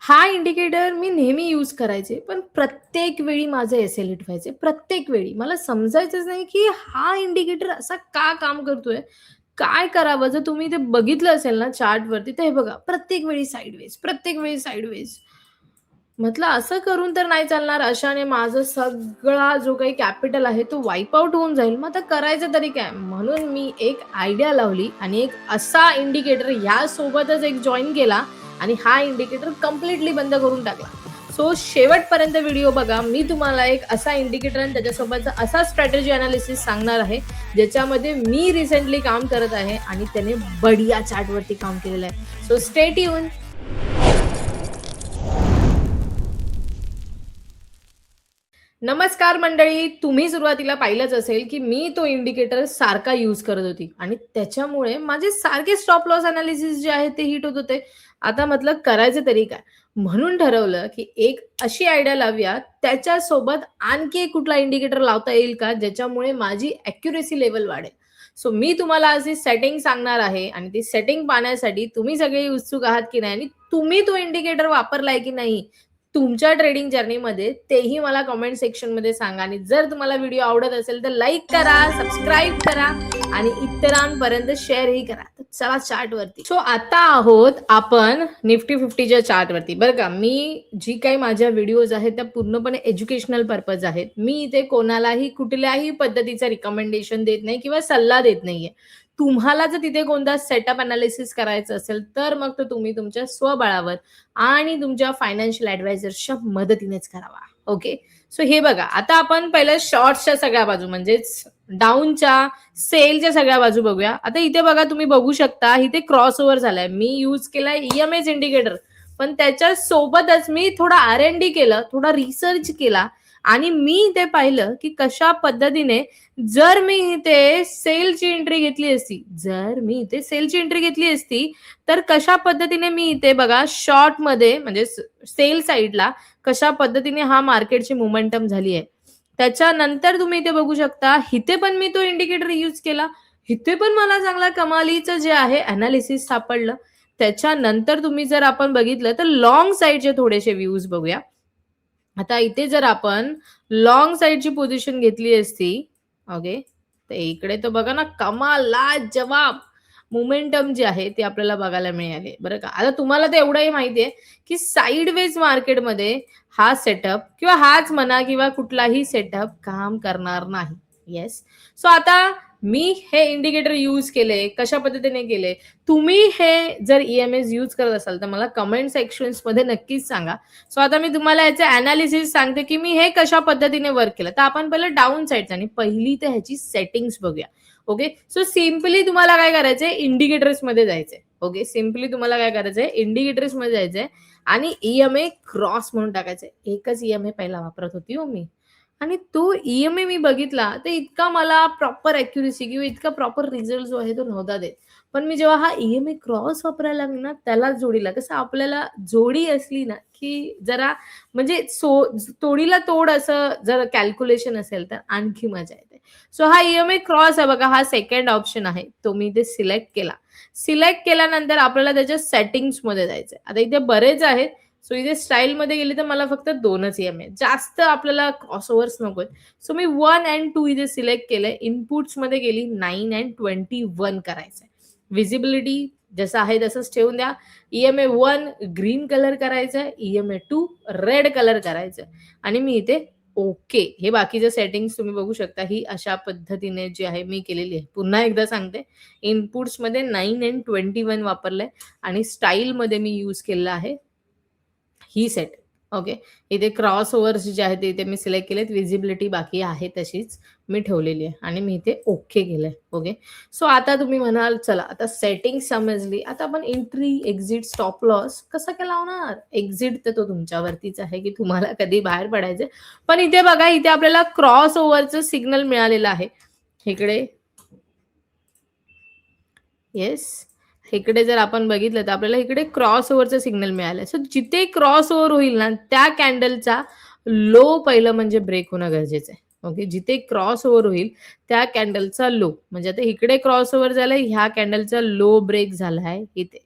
हा इंडिकेटर मी नेहमी यूज करायचे, पण प्रत्येक वेळी माझे एस-एल-इट व्हायचे. प्रत्येक वेळी. मला समजायचंच नाही, की हा इंडिकेटर असा का काम करतोय? काय करावं? जर तुम्ही ते बघितलं असेल ना चार्टवरती, तर हे बघा प्रत्येक वेळी साइडवेज, प्रत्येक वेळी साइडवेज. म्हटलं असं करून तर नाही चालणार. अशाने माझा सगळा जो काही कॅपिटल आहे तो वाईप आउट होऊन जाईल. मग आता करायचं तरी काय? म्हणून मी एक आयडिया लावली आणि एक असा इंडिकेटर यासोबतच एक जॉइन केला आणि हा इंडिकेटर कंप्लीटली बंद करून टाकला. सो शेवटपर्यंत व्हिडिओ बघा. मी तुम्हाला एक असा इंडिकेटर आणि त्याच्यासोबतचा असा स्ट्रॅटेजी एनालिसिस सांगणार आहे, ज्याच्यामध्ये मी रिसेंटली काम करत आहे आणि त्याने बढिया चार्टवरती काम केलेलं आहे. So stay tune. नमस्कार मंडळी. तुम्ही सुरुवातीला पाहिलंच असेल, की मी तो इंडिकेटर सारखा यूज करत होती आणि त्याच्यामुळे माझे सारखे स्टॉप लॉस एनालिसिस जे आहे ते हिट होत होते. आता म्हटलं करायचं तरी काय? म्हणून ठरवलं, की एक अशी आयडिया लावूया, त्याच्यासोबत आणखी एक कुठला इंडिकेटर लावता येईल का, ज्याच्यामुळे माझी ॲक्युरसी लेव्हल वाढेल. सो मी तुम्हाला अशी सेटिंग सांगणार आहे आणि ती सेटिंग पाहण्यासाठी तुम्ही सगळे उत्सुक आहात की नाही आणि तुम्ही तो इंडिकेटर वापरलाय की नाही तुमच्या ट्रेडिंग जर्नीमध्ये तेही मला कमेंट सेक्शनमध्ये सांगा आणि जर तुम्हाला व्हिडिओ आवडत असेल तर लाईक करा, सबस्क्राईब करा आणि इतरांपर्यंत शेअरही करा. तर चला चार्टवरती. सो आता आहोत आपण निफ्टी 50च्या चार्टवरती. बरं का, मी जी काही माझ्या व्हिडिओज आहेत त्या पूर्णपणे एज्युकेशनल पर्पज आहेत. मी इथे कोणालाही कुठल्याही पद्धतीचं रिकमेंडेशन देत नाही किंवा सल्ला देत नाहीये. तुम्हाला जर तिथे कोणता सेटअप अनालिसिस करायचं असेल तर मग तो तुम्ही तुमच्या स्वबळावर आणि तुमच्या फायनान्शियल ॲडवायझर्सच्या मदतीनेच करावा. ओके. सो हे बघा, आता आपण पहिलं शॉर्ट्सच्या सगळ्या बाजू म्हणजेच डाऊनच्या, सेलच्या सगळ्या बाजू बघूया. आता इथे बघा तुम्ही बघू शकता इथे क्रॉसओव्हर झालाय. मी यूज केलाय ई इंडिकेटर. पण त्याच्या सोबतच मी थोडा आर-एन-डी केलं, थोडा रिसर्च केला आणि मी इथे पाहिलं, की कशा पद्धतीने जर मी इथे सेलची एंट्री घेतली असती, तर कशा पद्धतीने मी इथे बघा शॉर्टमध्ये म्हणजे सेल साइडला कशा पद्धतीने हा मार्केटची मोमेंटम झाली आहे. त्याच्यानंतर तुम्ही इथे बघू शकता, इथे पण मी तो इंडिकेटर यूज केला. इथे पण मला चांगला कमालीचं जे आहे एनालिसिस सापडलं. त्याच्यानंतर तुम्ही जर आपण बघितलं तर लाँग साइडचे थोडेसे व्ह्यूज बघूया. आता इथे जर आपण लाँग साइडची पोझिशन घेतली असती, ओके, तर इकडे तर बघा ना कमाल, लाजवाब मोमेंटम जे आहे ते आपल्याला बघायला मिळाले, बरं का. आता तुम्हाला तर एवढंही माहिती आहे, की साइडवेज मार्केटमध्ये हा सेटअप किंवा हाच म्हणा किंवा कुठलाही सेटअप काम करणार नाही. येस. सो आता मी हे इंडिकेटर यूज केले, कशा पद्धतीने केले? तुम्ही हे जर ई-एम-एस यूज करत असाल, तर मला कमेंट सेक्शन्समध्ये नक्कीच सांगा. सो आता मी तुम्हाला याचे एनालिसिस सांगते, की मी हे कशा पद्धतीने वर्क केलं. तर आपण पहिलं डाउन साइडचं आणि पहिली तर ह्याची सेटिंग्स बघूया. ओके. सो सिम्पली तुम्हाला काय करायचंय, इंडिकेटर्समध्ये जायचंय. ओके. सिम्पली तुम्हाला काय करायचंय, इंडिकेटर्समध्ये जायचंय आणि ई क्रॉस म्हणून टाकायचंय. एकच ई पहिला वापरत होती हो मी. आणि तो ई मी बघितला, तर इतका मला प्रॉपर ॲक्युरसी किंवा इतका प्रॉपर रिझल्ट जो आहे तो नव्हता देत. पण मी जेव्हा हा ई क्रॉस वापरायला लागले ना, त्यालाच जोडीला. कसं आपल्याला जोडी असली ना, की जरा म्हणजे तोडीला तोड असं जर कॅल्क्युलेशन असेल, तर आणखी मजा येते. सो हा ई क्रॉस आहे बघा, हा सेकंड ऑप्शन आहे. तो मी इथे सिलेक्ट केला. सिलेक्ट केल्यानंतर आपल्याला त्याच्या सेटिंग्समध्ये जायचंय. आता इथे बरेच आहेत. सो इथे स्टाईलमध्ये गेली तर मला फक्त 2च ई जास्त आपल्याला क्रॉसओव्हर्स नकोत. सो मी 1 एंड 2 इथे सिलेक्ट केलंय. इनपुट्समध्ये गेली 9 एंड 21 करायचंय. व्हिजिबिलिटी जसं आहे तसंच ठेवून द्या. ई-एम-ए 1 ग्रीन कलर करायचा आहे. ई-एम-ए 2 रेड कलर करायचं आणि मी इथे ओके. हे बाकीचे सेटिंग्स तुम्ही बघू शकता. ही अशा पद्धतीने जी आहे मी केलेली आहे. पुन्हा एकदा सांगते. इनपुट्समध्ये 9 एंड 21 वापरलंय आणि स्टाईलमध्ये मी यूज केलेलं आहे ही सेट. ओके. इथे क्रॉस ओव्हर्स जे आहेत ते इथे मी सिलेक्ट केलेत. व्हिजिबिलिटी बाकी आहे तशीच मी ठेवलेली आहे आणि मी इथे ओके केलंय. ओके. सो आता तुम्ही म्हणाल चला आता सेटिंग समजली. आता आपण एंट्री, एक्झिट, स्टॉप लॉस कसा काय लावणार? एक्झिट तर तो तुमच्यावरतीच आहे, की तुम्हाला कधी बाहेर पडायचंय. पण इथे बघा इथे आपल्याला क्रॉस ओव्हरचं सिग्नल मिळालेलं आहे. इकडे येस. इकडे जर आपण बघितलं तर आपल्याला इकडे क्रॉस ओव्हरचं सिग्नल मिळालंय. सो जिथे क्रॉस ओव्हर होईल ना, त्या कॅन्डलचा लो पहिलं म्हणजे ब्रेक होणं गरजेचं आहे. ओके. जिथे क्रॉस ओव्हर होईल त्या कॅन्डलचा लो म्हणजे आता इकडे क्रॉस ओव्हर झालाय, ह्या कॅन्डलचा लो ब्रेक झालाय इथे.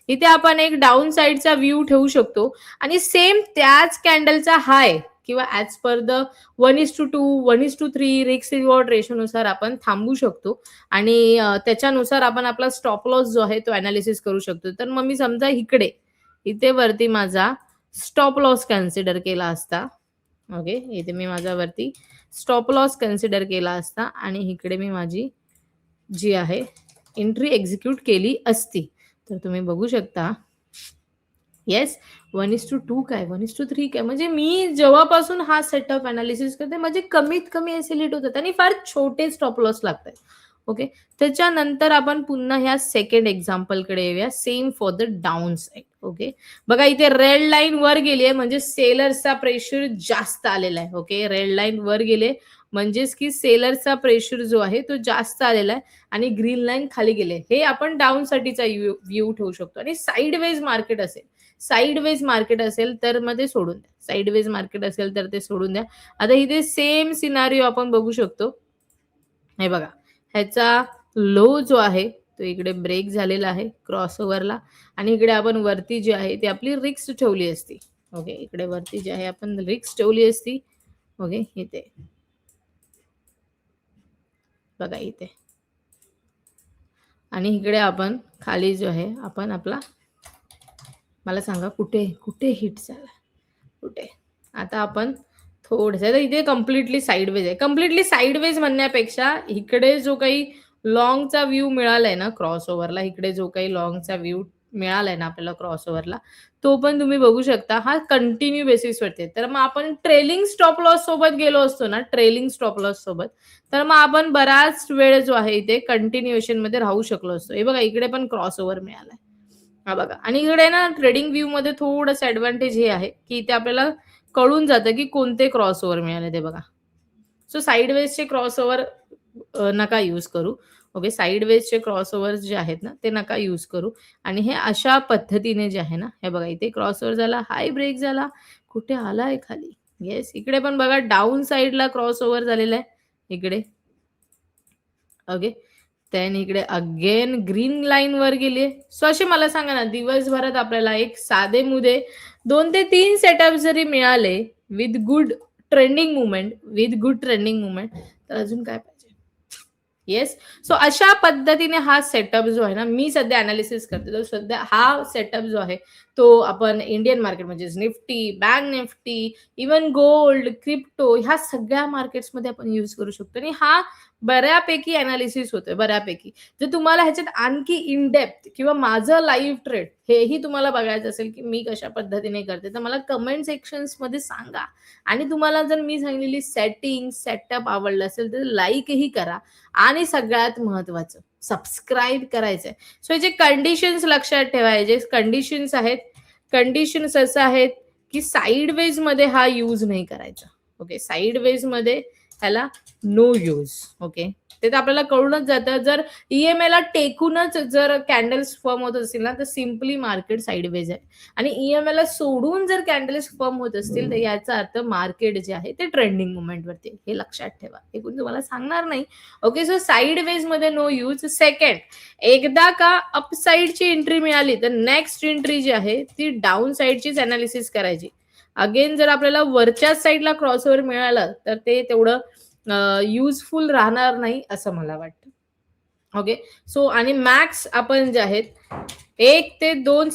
इथे आपण एक डाऊन साइडचा व्ह्यू ठेवू शकतो आणि सेम त्याच कॅन्डलचा हाय किंवा as per the 1:2, 1:3 risk reward रेशोनुसार आपण थांबू शकतो आणि त्याच्यानुसार आपण आपला स्टॉप लॉस जो आहे तो अनालिसिस करू शकतो. तर मग मी समजा इथे वरती माझा स्टॉप लॉस कन्सिडर केला असता. ओके, इथे मी माझा वरती स्टॉप लॉस कन्सिडर केला असता आणि इकडे मी माझी जी आहे एंट्री एक्झिक्यूट केली असती. तर तुम्ही बघू शकता येस 1:2 काय 1:3 काय म्हणजे मी जेव्हापासून हा सेटअप अनालिसिस करते म्हणजे कमीत कमी असे लीड होतात आणि फार छोटे स्टॉप लॉस लागतात. ओके, त्याच्यानंतर आपण पुन्हा ह्या सेकंड एक्झाम्पलकडे येऊया. Same for the down side. Okay, बघा इथे रेड लाईन वर गेली आहे म्हणजे सेलर्सचा प्रेशर जास्त आलेला आहे. ओके, रेड लाईन वर गेले म्हणजेच की सेलरचा प्रेशर जो आहे तो जास्त आलेला आहे आणि ग्रीन लाईन खाली गेले. हे आपण डाऊन साठीचा व्ह्यू ठेवू शकतो आणि साईडवेज मार्केट असेल तर मग ते सोडून द्या. साईडवेज मार्केट असेल तर ते सोडून द्या. आता इथे सेम सिनारिओ आपण बघू शकतो. हे बघा, ह्याचा लो जो आहे तो इकडे ब्रेक झालेला आहे क्रॉसओव्हरला आणि इकडे आपण वरती जी आहे ती आपली रिक्स ठेवली असती. ओके, इकडे वरती जी आहे आपण रिक्स ठेवली असती. ओके, इथे बघा इथे आणि इकडे आपण खाली जो आहे आपण आपला मला सांगा कुठे कुठे हिट झाला कुठे. आता आपण थोडंसं इथे कम्प्लिटली साईडवेज आहे. कम्प्लिटली साईडवेज म्हणण्यापेक्षा इकडे जो काही लॉंगचा व्ह्यू मिळालाय ना क्रॉसओव्हरला, इकडे जो काही लॉंगचा व्ह्यू मिळालाय ना आपल्याला क्रॉसओव्हरला, तो पण तुम्ही बघू शकता हा कंटिन्यू बेसिसवरती. तर मग आपण ट्रेलिंग स्टॉप लॉस सोबत गेलो असतो ना, ट्रेलिंग स्टॉप लॉस सोबत, तर मग आपण बराच वेळ जो आहे इथे कंटिन्युएशन मध्ये राहू शकलो असतो. हे बघा इकडे पण क्रॉसओव्हर मिळालाय. हा बघा आणि इकडे ना ट्रेडिंग व्ह्यू मध्ये थोडंसं ऍडव्हान्टेज हे आहे की इथे आपल्याला कळून जातं की कोणते क्रॉसओव्हर मिळाले ते बघा. सो साईडवेजचे क्रॉसओव्हर नका यूज करू. ओके, साईडवेजचे क्रॉसओव्हर जे आहेत ना ते नका यूज करू आणि हे अशा पद्धतीने जे आहे ना हे बघा इथे क्रॉसओव्हर झाला, हाय ब्रेक झाला, कुठे आलाय खाली. येस, इकडे पण बघा डाऊन साईडला क्रॉसओव्हर झालेला आहे इकडे. ओके, देन इकडे अगेन ग्रीन लाईन वर गेली. सो असे मला सांगा ना दिवसभरात आपल्याला एक साधे मुदे 2 ते 3 सेटअप जरी मिळाले विथ गुड ट्रेंडिंग मुवमेंट तर अजून काय पाहिजे. येस, सो अशा पद्धतीने हा सेटअप जो आहे ना मी सध्या अनालिसिस करते. तर सध्या हा सेटअप जो आहे तो आपण इंडियन मार्केट म्हणजे Nifty, bank Nifty, even gold, crypto ह्या सगळ्या मार्केट्समध्ये आपण यूज करू शकतो आणि हा बऱ्यापैकी अनालिसिस होतोय बऱ्यापैकी. जर तुम्हाला ह्याच्यात आणखी इन डेप्थ किंवा माझं लाईव्ह ट्रेड हेही तुम्हाला बघायचं असेल की मी कशा पद्धतीने करते तर मला कमेंट सेक्शन्स मध्ये सांगा आणि तुम्हाला जर मी सांगितलेली सेटिंग सेटअप आवडलं असेल तर लाईकही करा आणि सगळ्यात महत्वाचं सबस्क्राईब करायचंय. सो याचे कंडिशन्स लक्षात ठेवायचे. कंडिशन्स असं आहेत की साईडवेज मध्ये हा यूज नाही करायचा. ओके, साईडवेज मध्ये ह्याला नो यूज. ओके, ते तर आपल्याला कळूनच जातं. जर ईएमए ला टेकूनच जर कॅन्डल्स फॉर्म होत असतील ना तर सिम्पली मार्केट साईडवेज आहे आणि ईएमए ला सोडून जर कॅन्डल्स फॉर्म होत असतील तर याचा अर्थ मार्केट जे आहे ते ट्रेंडिंग मुवमेंट वरती. हे लक्षात ठेवा, हे कोणी तुम्हाला सांगणार नाही. ओके, सो साईडवेज मध्ये नो यूज. सेकंड, एकदा का अप साईडची एंट्री मिळाली तर नेक्स्ट एंट्री जी आहे ती डाऊन साईडचीच अनालिसिस करायची. अगेन जर आपल्याला वरच्या साईडला क्रॉसओव्हर मिळालं तर ते तेवढं युजफुल राहणार नाही असं मला वाटतं. ओके, सो आणि मॅक्स आपण जे आहेत 1 ते 2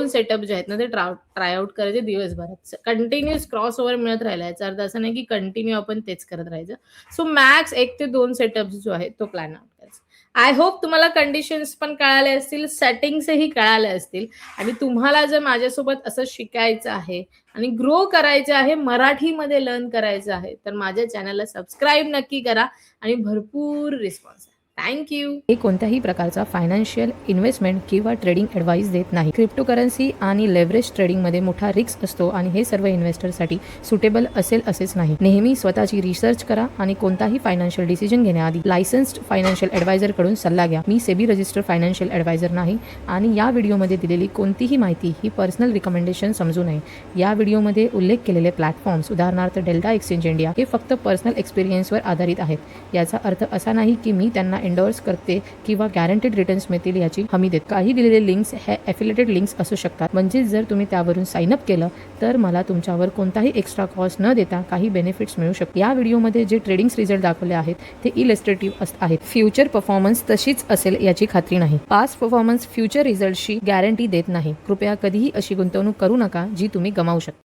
सेटअप जे आहेत ना ते ट्राय आउट करायचे दिवसभरात. कंटिन्युअस क्रॉस ओव्हर मिळत राहिला याचा अर्थ असं नाही की कंटिन्यू आपण तेच करत राहायचं. सो मॅक्स 1 ते 2 सेटअप जो आहे तो प्लॅन आउट करायचा. आय होप तुम्हाला कंडिशन्स पण कळाले असतील, सेटिंग्सही कळाले असतील आणि तुम्हाला जर माझ्यासोबत असं शिकायचं आहे आणि ग्रो करायचं आहे, मराठीमध्ये लर्न करायचं आहे तर माझ्या चॅनलला सबस्क्राईब नक्की करा आणि भरपूर रिस्पॉन्स. थँक्यू. हे कोणत्याही प्रकारचा फायनान्शियल इन्व्हेस्टमेंट किंवा ट्रेडिंग ॲडवाईस देत नाही. क्रिप्टोकरन्सी आणि लेव्हरेज ट्रेडिंगमध्ये मोठा रिस्क असतो आणि हे सर्व इन्व्हेस्टरसाठी सुटेबल असेल असेच नाही. नेहमी स्वतःची रिसर्च करा आणि कोणताही फायनान्शियल डिसिजन घेण्याआधी लायसन्स्ड फायनान्शियल ॲडवायझरकडून सल्ला घ्या. मी सेबी रजिस्टर्ड फायनान्शियल ॲडवायझर नाही आणि या व्हिडिओमध्ये दिलेली कोणतीही माहिती ही पर्सनल रिकमेंडेशन समजू नये. या व्हिडिओमध्ये उल्लेख केलेले प्लॅटफॉर्म्स उदाहरणार्थ डेल्टा एक्सचेंज इंडिया हे फक्त पर्सनल एक्सपिरियन्सवर आधारित आहेत. याचा अर्थ असा नाही की मी त्यांना एंडोर्स करते किंवा गॅरंटेड रिटर्न्स मिळतील याची हमी देत. काही दिलेले लिंक्स हे एफिलिएटेड लिंक्स असू शकतात, म्हणजे जर तुम्ही त्यावरून साइन अप केलं तर मला तुमच्यावर कोणताही एक्स्ट्रा कॉस्ट न देता काही बेनिफिट्स मिळू शकतात. या व्हिडिओमध्ये जे ट्रेडिंग रिझल्ट दाखवले आहेत ते इलस्ट्रेटिव्ह आहेत. फ्युचर परफॉर्मन्स तशीच असेल याची खात्री नाही. पास्ट परफॉर्मन्स फ्युचर रिझल्टशी गॅरंटी देत नाही. कृपया कधीही अशी गुंतवणूक करू नका जी तुम्ही गमावू शकता.